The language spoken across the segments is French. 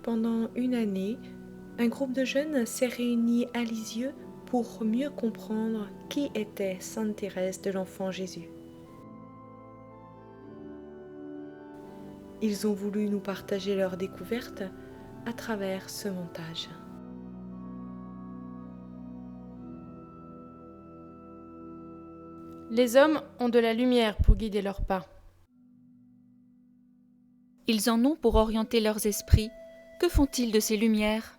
pendant une année, un groupe de jeunes s'est réuni à Lisieux pour mieux comprendre qui était Sainte Thérèse de l'Enfant Jésus. Ils ont voulu nous partager leurs découvertes à travers ce montage. Les hommes ont de la lumière pour guider leurs pas. Ils en ont pour orienter leurs esprits. Que font-ils de ces lumières ?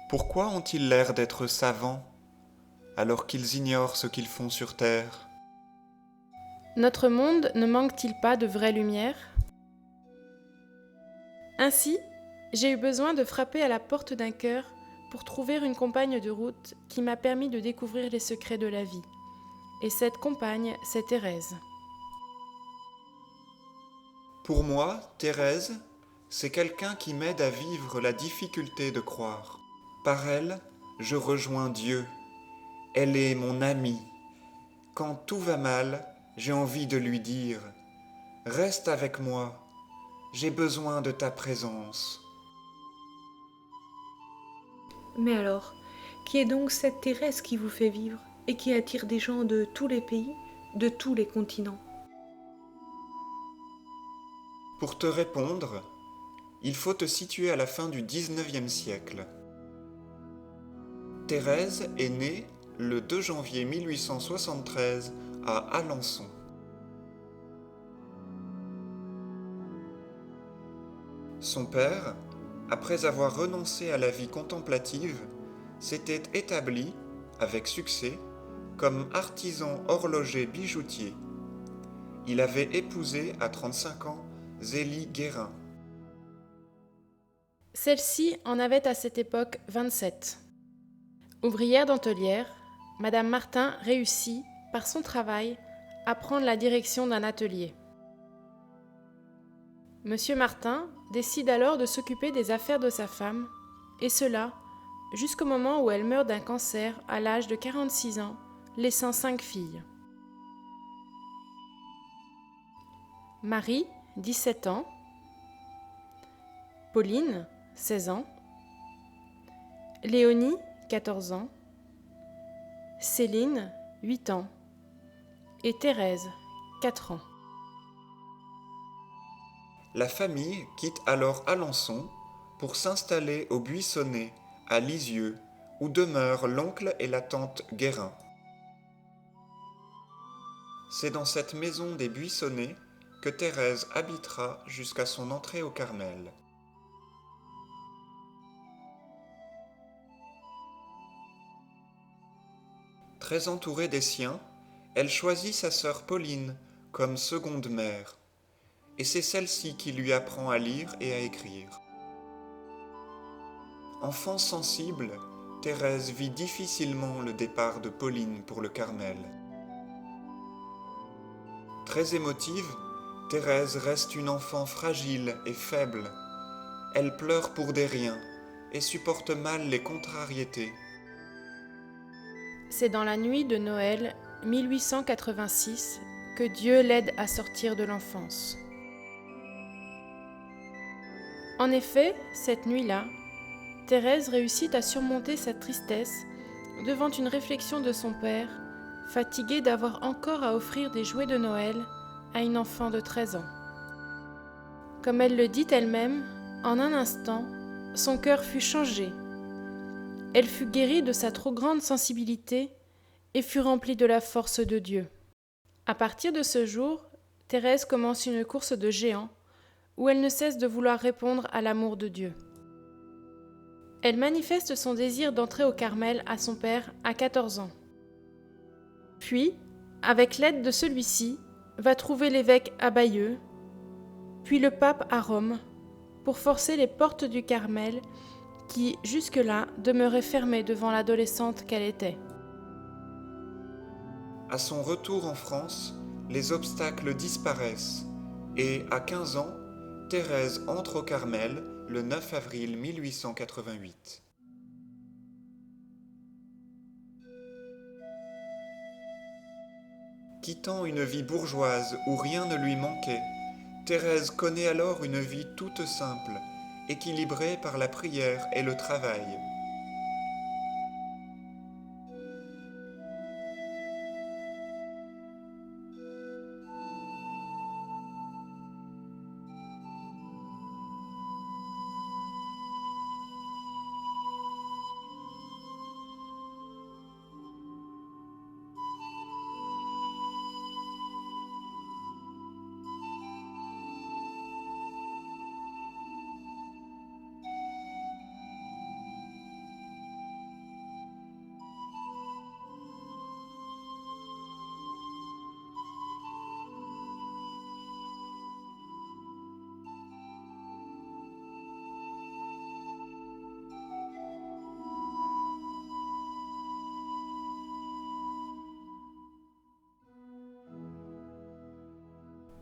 Pourquoi ont-ils l'air d'être savants, alors qu'ils ignorent ce qu'ils font sur terre ? Notre monde ne manque-t-il pas de vraie lumière ? Ainsi, j'ai eu besoin de frapper à la porte d'un cœur pour trouver une compagne de route qui m'a permis de découvrir les secrets de la vie. Et cette compagne, c'est Thérèse. Pour moi, Thérèse, c'est quelqu'un qui m'aide à vivre la difficulté de croire. Par elle, je rejoins Dieu. Elle est mon amie. Quand tout va mal, j'ai envie de lui dire « Reste avec moi, j'ai besoin de ta présence. » Mais alors, qui est donc cette Thérèse qui vous fait vivre et qui attire des gens de tous les pays, de tous les continents ? Pour te répondre, il faut te situer à la fin du XIXe siècle. Thérèse est née le 2 janvier 1873 à Alençon. Son père, après avoir renoncé à la vie contemplative, s'était établi, avec succès, comme artisan horloger bijoutier. Il avait épousé à 35 ans Zélie Guérin. Celle-ci en avait à cette époque 27. Ouvrière dentellière, Madame Martin réussit, par son travail, à prendre la direction d'un atelier. Monsieur Martin décide alors de s'occuper des affaires de sa femme, et cela jusqu'au moment où elle meurt d'un cancer à l'âge de 46 ans, laissant 5 filles. Marie, 17 ans, Pauline, 16 ans, Léonie, 14 ans, Céline, 8 ans, et Thérèse, 4 ans. La famille quitte alors Alençon pour s'installer au Buissonnet, à Lisieux, où demeurent l'oncle et la tante Guérin. C'est dans cette maison des Buissonnets que Thérèse habitera jusqu'à son entrée au Carmel. Très entourée des siens, elle choisit sa sœur Pauline comme seconde mère, et c'est celle-ci qui lui apprend à lire et à écrire. Enfant sensible, Thérèse vit difficilement le départ de Pauline pour le Carmel. Très émotive, Thérèse reste une enfant fragile et faible. Elle pleure pour des riens et supporte mal les contrariétés. C'est dans la nuit de Noël 1886 que Dieu l'aide à sortir de l'enfance. En effet, cette nuit-là, Thérèse réussit à surmonter sa tristesse devant une réflexion de son père, fatigué d'avoir encore à offrir des jouets de Noël à une enfant de 13 ans. Comme elle le dit elle-même, en un instant, son cœur fut changé. Elle fut guérie de sa trop grande sensibilité et fut remplie de la force de Dieu. À partir de ce jour, Thérèse commence une course de géants où elle ne cesse de vouloir répondre à l'amour de Dieu. Elle manifeste son désir d'entrer au Carmel à son père à 14 ans. Puis, avec l'aide de celui-ci, va trouver l'évêque à Bayeux, puis le pape à Rome, pour forcer les portes du Carmel qui, jusque-là, demeuraient fermées devant l'adolescente qu'elle était. À son retour en France, les obstacles disparaissent et, à 15 ans, Thérèse entre au Carmel le 9 avril 1888. Quittant une vie bourgeoise où rien ne lui manquait, Thérèse connaît alors une vie toute simple équilibrée par la prière et le travail.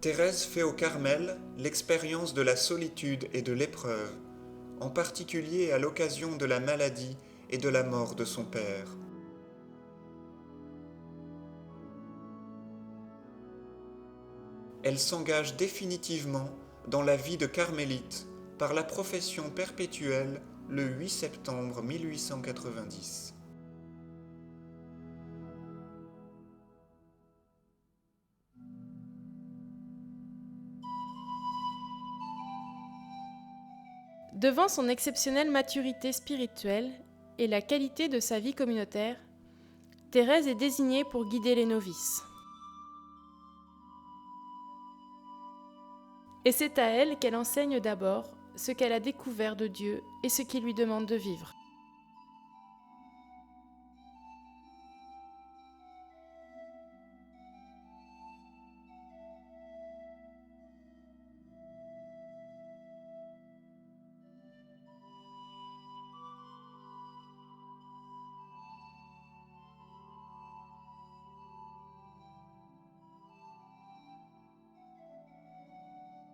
Thérèse fait au Carmel l'expérience de la solitude et de l'épreuve, en particulier à l'occasion de la maladie et de la mort de son père. Elle s'engage définitivement dans la vie de carmélite par la profession perpétuelle le 8 septembre 1890. Devant son exceptionnelle maturité spirituelle et la qualité de sa vie communautaire, Thérèse est désignée pour guider les novices. Et c'est à elle qu'elle enseigne d'abord ce qu'elle a découvert de Dieu et ce qu'il lui demande de vivre.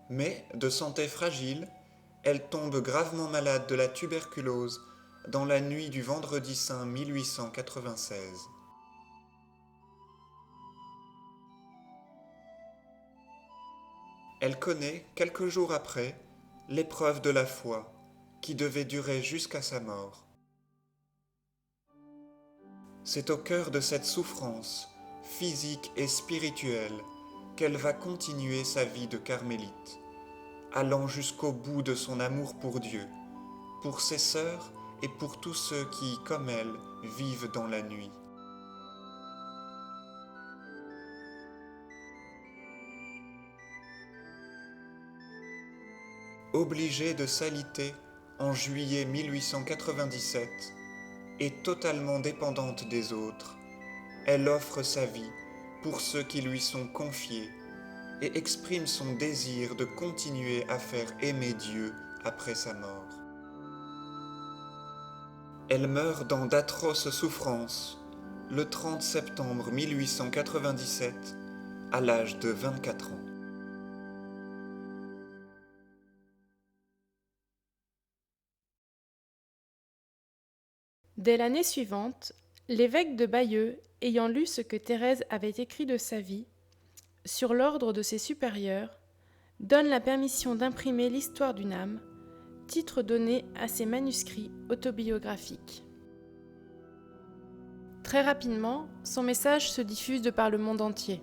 Mais, de santé fragile, elle tombe gravement malade de la tuberculose dans la nuit du vendredi saint 1896. Elle connaît, quelques jours après, l'épreuve de la foi, qui devait durer jusqu'à sa mort. C'est au cœur de cette souffrance, physique et spirituelle, qu'elle va continuer sa vie de carmélite, allant jusqu'au bout de son amour pour Dieu, pour ses sœurs et pour tous ceux qui, comme elle, vivent dans la nuit. Obligée de s'aliter en juillet 1897 et totalement dépendante des autres, elle offre sa vie pour ceux qui lui sont confiés et exprime son désir de continuer à faire aimer Dieu après sa mort. Elle meurt dans d'atroces souffrances le 30 septembre 1897 à l'âge de 24 ans. Dès l'année suivante, l'évêque de Bayeux, ayant lu ce que Thérèse avait écrit de sa vie, sur l'ordre de ses supérieurs, donne la permission d'imprimer l'histoire d'une âme, titre donné à ses manuscrits autobiographiques. Très rapidement, son message se diffuse de par le monde entier.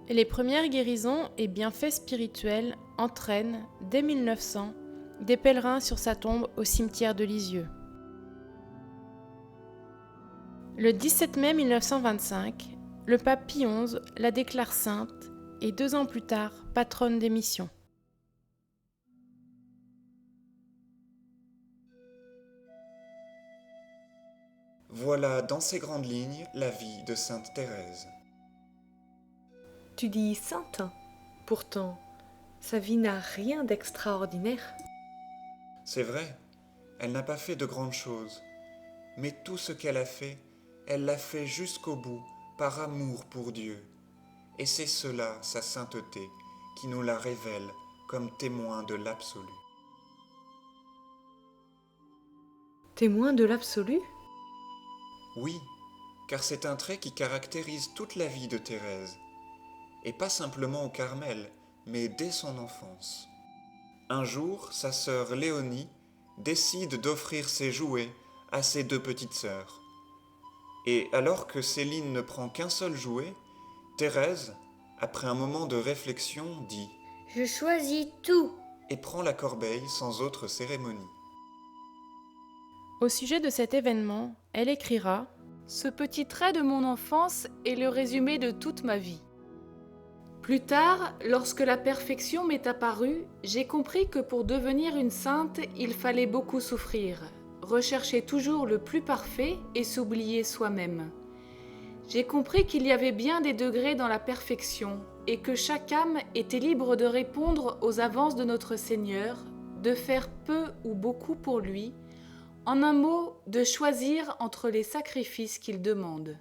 Et les premières guérisons et bienfaits spirituels entraînent, dès 1900, des pèlerins sur sa tombe au cimetière de Lisieux. Le 17 mai 1925, le pape Pie XI la déclare sainte et 2 ans plus tard, patronne des missions. Voilà dans ces grandes lignes la vie de sainte Thérèse. Tu dis sainte, pourtant, sa vie n'a rien d'extraordinaire. C'est vrai, elle n'a pas fait de grandes choses, mais tout ce qu'elle a fait, elle l'a fait jusqu'au bout, par amour pour Dieu. Et c'est cela, sa sainteté, qui nous la révèle comme témoin de l'absolu. Témoin de l'absolu? Oui, car c'est un trait qui caractérise toute la vie de Thérèse, et pas simplement au Carmel, mais dès son enfance. Un jour, sa sœur Léonie décide d'offrir ses jouets à ses deux petites sœurs. Et alors que Céline ne prend qu'un seul jouet, Thérèse, après un moment de réflexion, dit « Je choisis tout !» et prend la corbeille sans autre cérémonie. Au sujet de cet événement, elle écrira « Ce petit trait de mon enfance est le résumé de toute ma vie. Plus tard, lorsque la perfection m'est apparue, j'ai compris que pour devenir une sainte, il fallait beaucoup souffrir, rechercher toujours le plus parfait et s'oublier soi-même. J'ai compris qu'il y avait bien des degrés dans la perfection et que chaque âme était libre de répondre aux avances de notre Seigneur, de faire peu ou beaucoup pour lui, en un mot, de choisir entre les sacrifices qu'il demande.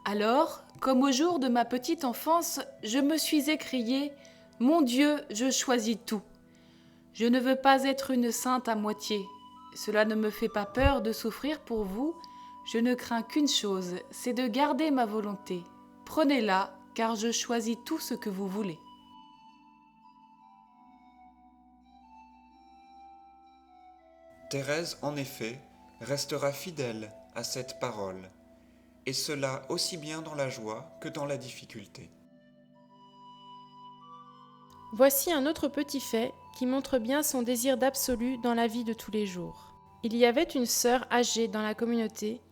Alors, comme au jour de ma petite enfance, je me suis écrié « Mon Dieu, je choisis tout !» Je ne veux pas être une sainte à moitié. Cela ne me fait pas peur de souffrir pour vous. Je ne crains qu'une chose, c'est de garder ma volonté. Prenez-la, car je choisis tout ce que vous voulez. Thérèse, en effet, restera fidèle à cette parole, et cela aussi bien dans la joie que dans la difficulté. Voici un autre petit fait qui montre bien son désir d'absolu dans la vie de tous les jours. Il y avait une sœur âgée dans la communauté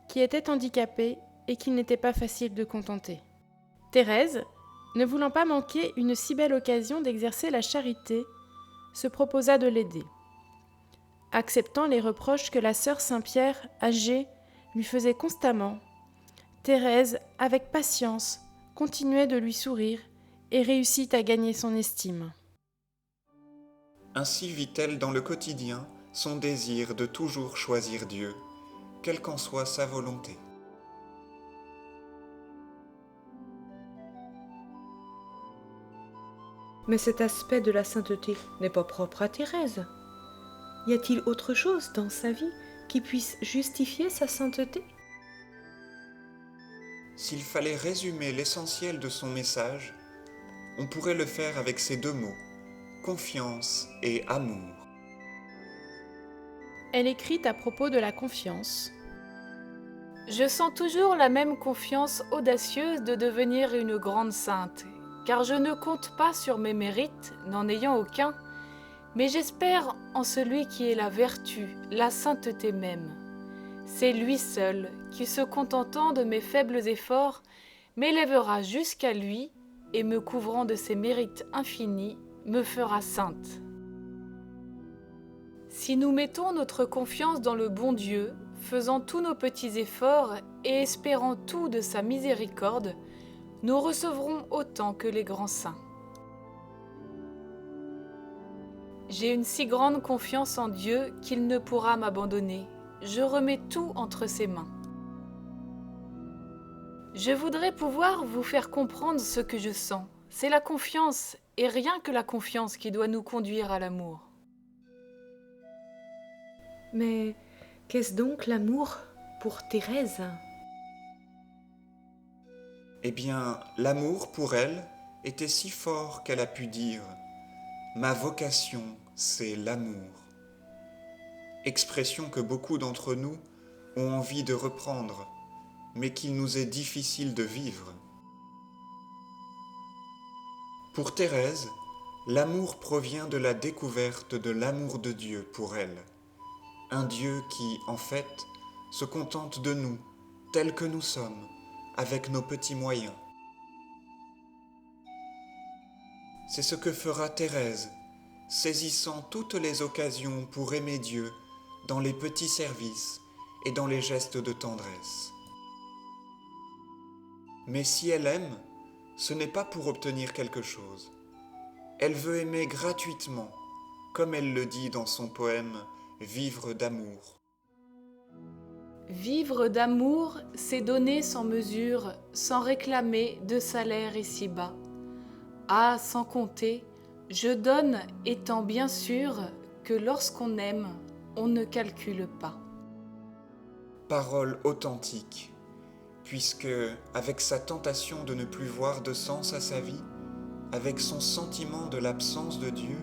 qui était handicapée et qu'il n'était pas facile de contenter. Thérèse, ne voulant pas manquer une si belle occasion d'exercer la charité, se proposa de l'aider. Acceptant les reproches que la sœur Saint-Pierre, âgée, lui faisait constamment, Thérèse, avec patience, continuait de lui sourire et réussit à gagner son estime. Ainsi vit-elle dans le quotidien son désir de toujours choisir Dieu, quelle qu'en soit sa volonté. Mais cet aspect de la sainteté n'est pas propre à Thérèse. Y a-t-il autre chose dans sa vie qui puisse justifier sa sainteté ? S'il fallait résumer l'essentiel de son message, on pourrait le faire avec ces deux mots, confiance et amour. Elle écrit à propos de la confiance. Je sens toujours la même confiance audacieuse de devenir une grande sainte, car je ne compte pas sur mes mérites, n'en ayant aucun, mais j'espère en celui qui est la vertu, la sainteté même. C'est lui seul qui, se contentant de mes faibles efforts, m'élèvera jusqu'à lui et, me couvrant de ses mérites infinis, me fera sainte. Si nous mettons notre confiance dans le bon Dieu, faisant tous nos petits efforts et espérant tout de sa miséricorde, nous recevrons autant que les grands saints. J'ai une si grande confiance en Dieu qu'il ne pourra m'abandonner. Je remets tout entre ses mains. Je voudrais pouvoir vous faire comprendre ce que je sens. C'est la confiance, et rien que la confiance qui doit nous conduire à l'amour. Mais qu'est-ce donc l'amour pour Thérèse ? Eh bien, l'amour pour elle était si fort qu'elle a pu dire « Ma vocation, c'est l'amour ». Expression que beaucoup d'entre nous ont envie de reprendre, mais qu'il nous est difficile de vivre. Pour Thérèse, l'amour provient de la découverte de l'amour de Dieu pour elle. Un Dieu qui, en fait, se contente de nous, tels que nous sommes, avec nos petits moyens. C'est ce que fera Thérèse, saisissant toutes les occasions pour aimer Dieu dans les petits services et dans les gestes de tendresse. Mais si elle aime, ce n'est pas pour obtenir quelque chose. Elle veut aimer gratuitement, comme elle le dit dans son poème « Vivre d'amour ». Vivre d'amour, c'est donner sans mesure, sans réclamer de salaire ici-bas. Ah, sans compter, je donne étant bien sûr que lorsqu'on aime, on ne calcule pas. Parole authentique, puisque, avec sa tentation de ne plus voir de sens à sa vie, avec son sentiment de l'absence de Dieu,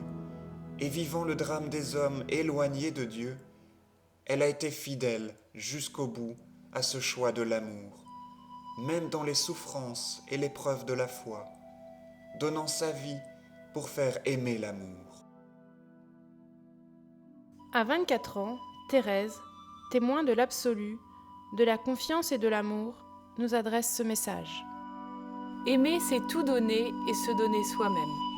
et vivant le drame des hommes éloignés de Dieu, elle a été fidèle jusqu'au bout à ce choix de l'amour, même dans les souffrances et l'épreuve de la foi, donnant sa vie pour faire aimer l'amour. À 24 ans, Thérèse, témoin de l'absolu, de la confiance et de l'amour, nous adresse ce message. Aimer, c'est tout donner et se donner soi-même.